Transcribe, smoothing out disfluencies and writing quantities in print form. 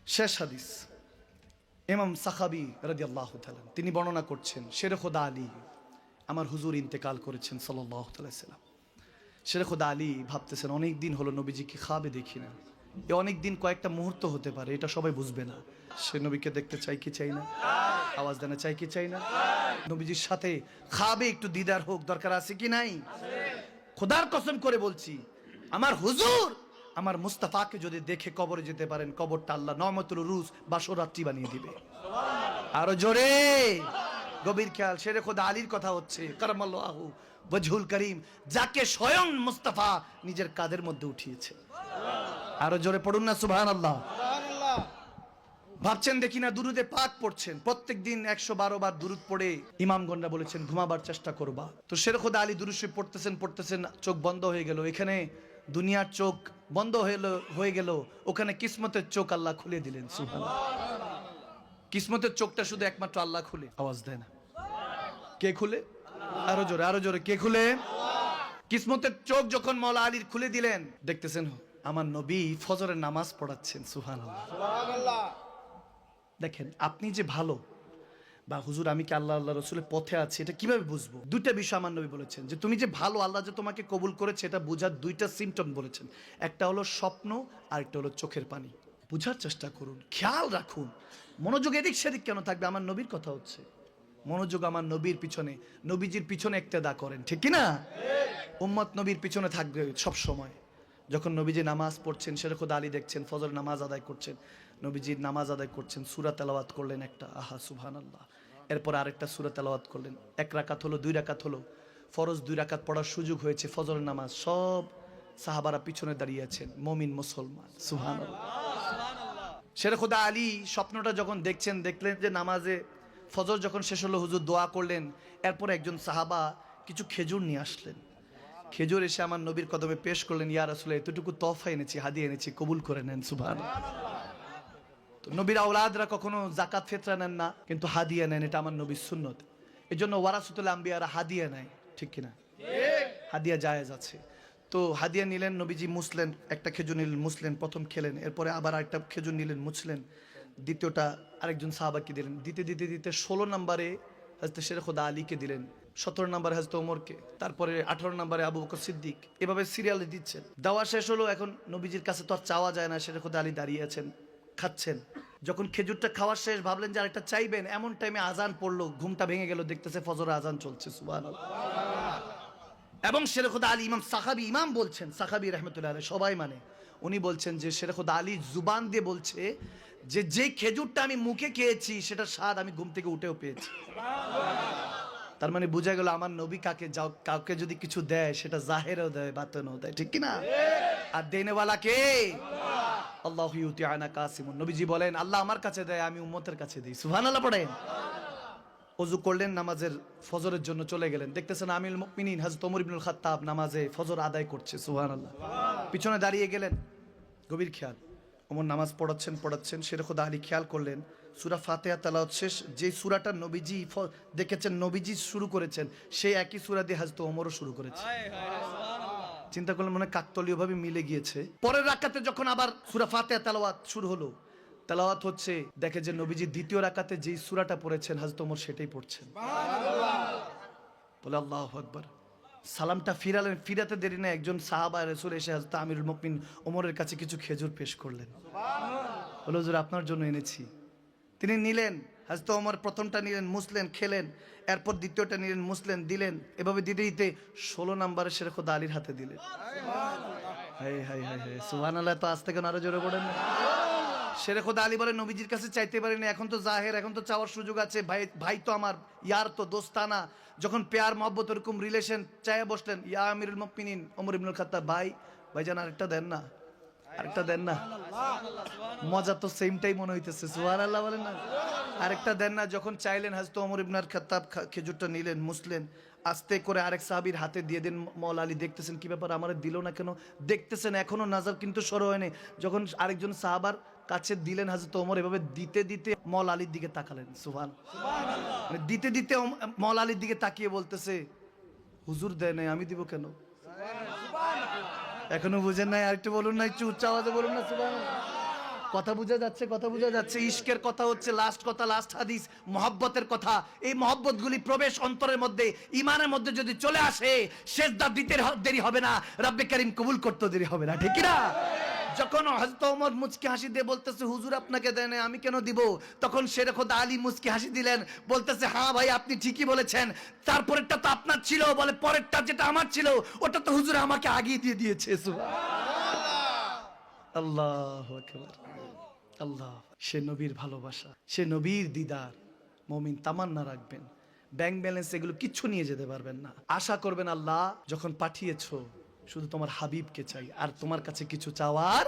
শেষ হাদিস ইমাম সাখাবী রাদিয়াল্লাহু তাআলা তিনি বর্ণনা করছেন, শেরে খোদা আলী আমার হুজুর ইন্তেকাল করেছেন সাল্লাল্লাহু আলাইহি ওয়াসাল্লাম। শেরে খোদা আলী ভাবতেছেন অনেক দিন হলো নবীজিকে খাবে দেখি না, এ অনেক দিন কয়েকটা মুহূর্ত হতে পারে, এটা সবাই বুঝবে না। সে নবীকে দেখতে চাই কি চাই না, আওয়াজ দেনা চাই কি চাই না, নবীজির সাথে খাবে একটু দিদার হোক, দরকার আছে কি নাই? খোদার কসম করে বলছি, আমার হুজুর আমার মুস্তাফাকে যদি দেখে কবরে যেতে পারেন, কবরটা আল্লাহ নওমাতুল রুজ বাসরাত্রি বানিয়ে দিবে। আরো জোরে গভীর খেয়াল, শেরে খোদা আলীর কথা হচ্ছে কারামাল্লাহু ওয়াজহুল করিম, যাকে স্বয়ং মুস্তাফা নিজের কাঁধের মধ্যে উঠিয়েছে। আরো জোরে পড়ুন না সুবহানাল্লাহ। ভাবছেন দেখি না দুরুদে পাক পড়ছেন, প্রত্যেকদিন 112 বার দুরুদ পড়ে ইমামগণরা বলেছেন ঘুমাবার চেষ্টা করবা। তো শেরে খোদা আলী দুরুদ শরীফ পড়তেছেন, চোখ বন্ধ হয়ে গেল। এখানে দুনিয়ার চোখ বন্ধ হয়ে গেল, ওখানে কিসমতের চোখ আল্লাহ খুলে দিলেন। সুবহানাল্লাহ। কিসমতের চোখটা শুধু একমাত্র আল্লাহ খুলে। আওয়াজ দেয় না, কে খুলে? আরো জোরে, আরো জোরে, কে খুলে? কিসমতের চোখ যখন মাওলা আলীর খুলে দিলেন, দেখতেছেন আমার নবী ফজরের নামাজ পড়াচ্ছেন। সুবহানাল্লাহ। দেখেন আপনি যে ভালো বা হুজুর আমি কি আল্লাহ আল্লাহ রসুলের পথে আছি, এটা কিভাবে বুঝবো? দুইটা বিষয় আমার নবী বলেছেন, যে তুমি যে ভালো, আল্লাহ যে তোমাকে কবুল করেছে, এটা বোঝার দুইটা সিমটম বলেছেন। একটা হলো স্বপ্ন, আর একটা হলো চোখের পানি। বুঝার চেষ্টা করুন, খেয়াল রাখুন, মনোযোগ এদিক সেদিক কেন থাকবে? আমার নবীর কথা হচ্ছে, মনোযোগ আমার নবীর পিছনে, নবীজির পিছনে ইক্তেদা করেন, ঠিক কি না? উম্মত নবীর পিছনে থাকবে সব সময়। যখন নবীজি নামাজ পড়ছেন, শেরে খোদা আলী দেখছেন ফজর নামাজ আদায় করছেন, নবীজির নামাজ আদায় করছেন, সূরা তেলাওয়াত করলেন একটা, আহা সুবহানাল্লাহ। এরপর আরেকটা সূরা তেলাওয়াত করলেন, এক রাকাত হলো, দুই রাকাত হলো, ফরজ 2 রাকাত পড়ার সুযোগ হয়েছে, ফজরের নামাজ। সব সাহাবারা পিছনে দাঁড়িয়ে আছেন, মুমিন মুসলমান। সুবহানাল্লাহ। শেরে খোদা আলী স্বপ্নটা যখন দেখছেন, দেখলেন যে নামাজে ফজর যখন শেষ হলো, হুজুর দোয়া করলেন, এরপর একজন সাহাবা কিছু খেজুর নিয়ে আসলেন। খেজুর এসে আমার নবীর কদমে পেশ করলেন, ইয়া রাসূলুল্লাহ এতটুকু তোহফা এনেছি, হাদিয়া এনেছি, কবুল করে নেন। সুবহানাল্লাহ। তো নবীর আওলাদরা কখনো যাকাত ফিতরা নেন না, কিন্তু হাদিয়া নেন, এটা আমার নবীর সুন্নত। এজন্য ওয়ারাসাতুল আম্বিয়ারা হাদিয়া নেয়, ঠিক কিনা? হাদিয়া জায়েজ আছে। তো হাদিয়া নিলেন, নবীজি মুছলেন, একটা খেজুর নিলেন, মুছলেন, প্রথম খেলেন, এরপরে আবার আরেকটা খেজুর নিলেন, মুছলেন, দ্বিতীয়টা আরেকজন সাহাবাকে দিলেন, দিতে দিতে দিতে 16 নম্বরে হযরত শেরে খোদা আলীকে দিলেন, 17 নম্বরে হযরত ওমরকে, তারপরে 18 নম্বরে আবু বকর সিদ্দিক, এভাবে সিরিয়ালে দিচ্ছেন। দেওয়া শেষ হলো, এখন নবীজির কাছে তো আর চাওয়া যায় না, শেরে খোদা আলী দাঁড়িয়ে আছেন, খাচ্ছেন। যখন খেজুরটা খাওয়া শেষ, ভাবলেন যে আরেকটা চাইবেন, এমন টাইমে আজান পড়লো, ঘুমটা ভেঙে গেল, দেখতেছে ফজরের আজান চলছে। সুবহানাল্লাহ। এবং শেরে খোদা আলী ইমাম সাহাবী, ইমাম বলছেন, সাহাবী রাহমাতুল্লাহ আলাইহি সবাই মানে, উনি বলছেন যে শেরে খোদা আলী জুবান দিয়ে বলছে যে যে খেজুরটা আমি মুখে খেয়েছি সেটার স্বাদ আমি ঘুম থেকে উঠেও পেয়েছি। তার মানে বোঝা গেল আমার নবী কাউকে যদি কিছু দেয়, সেটা জাহেরেও দেয়, বাতেনও দেয়, ঠিক কিনা? আর দেনেওয়ালা কে? আল্লাহু ইউতিআনা কাসিমুন। নবীজি বলেন আল্লাহ আমার কাছে দেয়, আমি উম্মতের কাছে দিই। সুবহানাল্লাহ পড়েন। ওযু করলেন, নামাজের ফজরের জন্য চলে গেলেন, দেখতেছেন আমিরুল মুমিনিন হযরত ওমর ইবনুল খাত্তাব নামাজে ফজর আদায় করছে। সুবহানাল্লাহ। পিছনে দাঁড়িয়ে গেলেন, গভীর খেয়াল, ওমর নামাজ পড়াচ্ছেন, শেরে খোদা আলী খেয়াল করলেন সূরা ফাতিহা তেলাওয়াত শেষ, যে সূরাটা নবীজি দেখেছেন নবীজি শুরু করেছেন, সেই একই সূরা দিয়ে হযরত ওমরও শুরু করেছে। চিন্তা করলেন মনে কাকতালীয় ভাবে মিলে গিয়েছে। পরের রাকাতে যখন আবার সূরা ফাতিহা তেলাওয়াত শুরু হলো, তেলাওয়াত হচ্ছে, দেখে যে নবীজি দ্বিতীয় রাকাতে যেই সূরাটা পড়েছেন হযরত ওমর সেটাই পড়ছেন। বলে আল্লাহু আকবার। সালামটা ফিরালেন, ফিরাতে দেরি না, একজন সাহাবা রাসূল এসে হযরত আমিরুল মুমিনিন ওমরের কাছে কিছু খেজুর পেশ করলেন। বলে হুজুর আপনার জন্য এনেছি। তিনি নিলেন, হযরত ওমর প্রথমটা নিলেন, মুছলেন, খেলেন, এরপর দ্বিতীয়টা নিলেন, মুছলেন, দিলেন, এভাবে দিতে দিতে 16 নম্বরে শেরে খোদা আলীর হাতে দিলেন। হায় হায় হায় হায় সুবহানাল্লাহ। তো আজ থেকে আরো জোরে পড়েন না। শেরে খোদা আলী বলে নবীজির কাছে চাইতে পারিনি, এখন তো জাহের, এখন তো চাওয়ার সুযোগ আছে, ভাই তো আমার, ইয়ার তো দোস্তানা, যখন পেয়ার মহব্বত এরকম রিলেশন, চাইয়া বসলেন, ইয়া আমিরুল মুমিনিন ওমর ইবনুল খাত্তাব, ভাইজান আরেকটা দেন না, আরেকটা দেন না। মজা তো সেমটাই মনে হইতেছে। সুবহানাল্লাহ বলেন না, আরেকটা দেন না। যখন চাইলেন হযরত ওমর ইবনুল খাত্তাব খেজুরটা নিলেন, মুছলেন, আস্তে করে আরেক সাহাবীর হাতে দিয়ে দেন। মাওলা আলী দেখতেছেন কি ব্যাপার, আমারে দিল না কেন, দেখতেছেন এখনো নাজার কিন্তু সর হয়নি। যখন আরেকজন সাহাবার কাছে দিলেন হযরত ওমর, এভাবে দিতে দিতে মাওলা আলীর দিকে তাকালেন। সুবহানাল্লাহ। মানে দিতে দিতে মাওলা আলীর দিকে তাকিয়ে বলতেছে হুজুর দেয় নাই, আমি দিব কেন? এখনো বুঝেন নাই? আরেকটু বলুন না, একটু উচ্চ আওয়াজে বলুন না সুবহানাল্লাহ। কথা বোঝা যাচ্ছে, কথা বোঝা যাচ্ছে। ইশকের কথা হচ্ছে লাস্ট কথা, লাস্ট হাদিস, মহব্বতের কথা। এই মহব্বতগুলি প্রবেশ অন্তরের মধ্যে, ইমানের মধ্যে যদি চলে আসে, সেজদা দিতে দেরি হবে না, রব্বে কারীম কবুল করতে দেরি হবে না, ঠিক না? যখন হযরত ওমর মুচকি হাসি দিয়ে বলতেছে হুজুর আপনাকে দেয় না, আমি কেন দিব, তখন শের খোদা আলী মুচকি হাসি দিলেন, বলতেছে হ্যাঁ ভাই আপনি ঠিকই বলেছেন, তারপরেরটা তো আপনার ছিল, বলে পরেরটা যেটা আমার ছিল ওটা তো হুজুর আমাকে আগিয়ে দিয়ে দিয়েছে। সুবহানাল্লাহ, আল্লাহু আকবার, আল্লাহ। সে নবীর ভালোবাসা, সে নবীর দিদার। মুমিন তামান্না রাখবেন, ব্যাংক ব্যালেন্স এগুলো কিচ্ছু নিয়ে যেতে পারবেন না। আশা করবেন আল্লাহ যখন পাঠিয়েছো শুধু তোমার হাবিবকে চাই, আর তোমার কাছে কিছু চাওয়ার